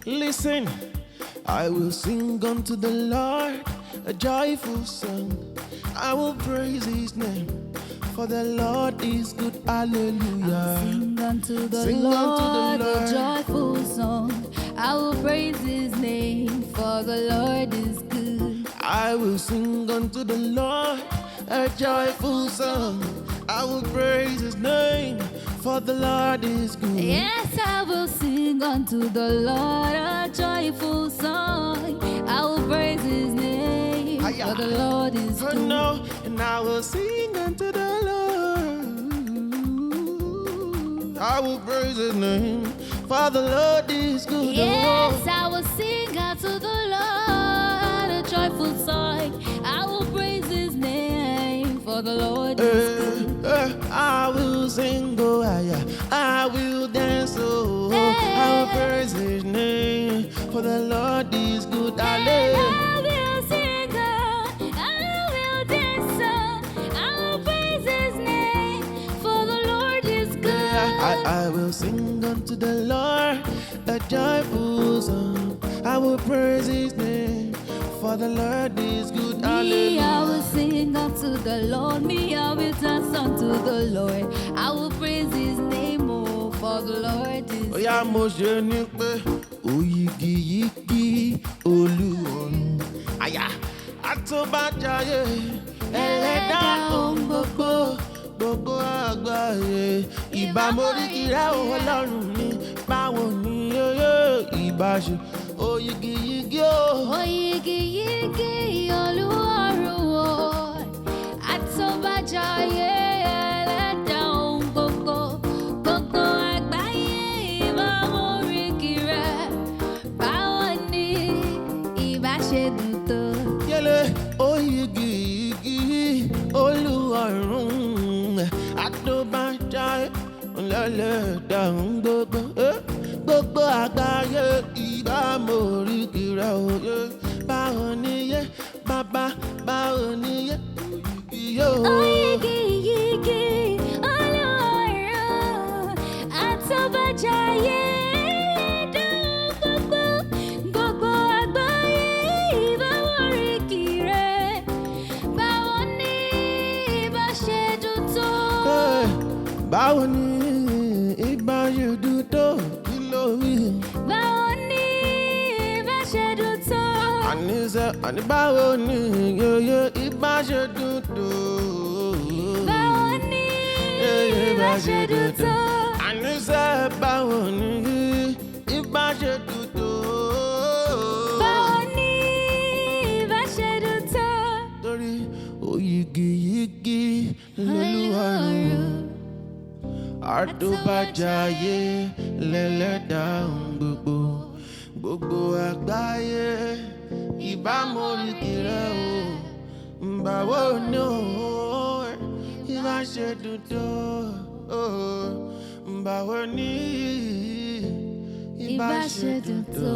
Listen, I will sing unto the Lord a joyful song. I will praise his name, for the Lord is good. Hallelujah. Sing unto the Lord a joyful song. I will praise his name, for the Lord is good. I will sing unto the Lord a joyful song. I will praise his name, for the Lord is good. Yes, I will sing unto the Lord a joyful song. I will praise his name, for the Lord is good. No, and I will sing unto the Lord. I will praise his name, for the Lord is good. Yes, I will sing unto the Lord a joyful song. I will praise his name, for the Lord is good. I will sing, oh, I will dance, oh, I will praise his name, for the Lord is good. I will sing, I will dance, I will praise his name, for the Lord is good. I will sing unto the Lord a joyful song. I will praise his name, for the Lord is good. Me, I will sing unto the Lord. Me, I will dance unto the Lord. I will praise his name, oh, for the Lord is good. Oya mo ṣe ní pé Oyigiyigi Olu Orun. Aya àtúbàjáyé ẹlẹ́dà ohun gbogbo àgbáyé. Ìbà móríkì rẹ̀ Ọlọ́run mi, báwo ni yóò ìbà ṣe Oyigiyigi o. Oyigiyigi Olu Orun, àtúbàjáyé ẹlẹ́dà ohun gbogbo àgbáyé. Ìbà móríkì rẹ̀, báwo ni ìbà ṣe dùn tó. Yẹlẹ Oyigiyigi Olu Orun, àtúbàjáyé ẹlẹ́dà ohun gbogbo àgbáyé. Ìbà móríkì rẹ̀ òye, báwo ni yé bàbá, báwo ni yé Oyigiyigi Olu Orun, àtúbàjáyé ẹlẹ́dà gbogbo àgbáyé. Ìbà móríkì rẹ̀, báwo ni ìbà ṣe dùn tó. Báwo ni ìbà ṣe dùn tó, kí ló wí? Báwo ni ìbà ṣe dùn tó. Àní báwo ni yóyó ìbà ṣe dùn tó. Báwo ni ìbà ṣe dùn tó. Àníṣe báwo ni ìbà ṣe dùn tó. Báwo ni ìbà ṣe dùn tó. Torí Oyigiyigi Olu Orun, àtúbàjáyé lẹ́lẹ́dà ohun gbogbo àgbáyé. Ìbà móríkì rẹ̀ o, báwo ni ìbà ṣe dùn tó. Báwo ni ìbà ṣe dùn tó.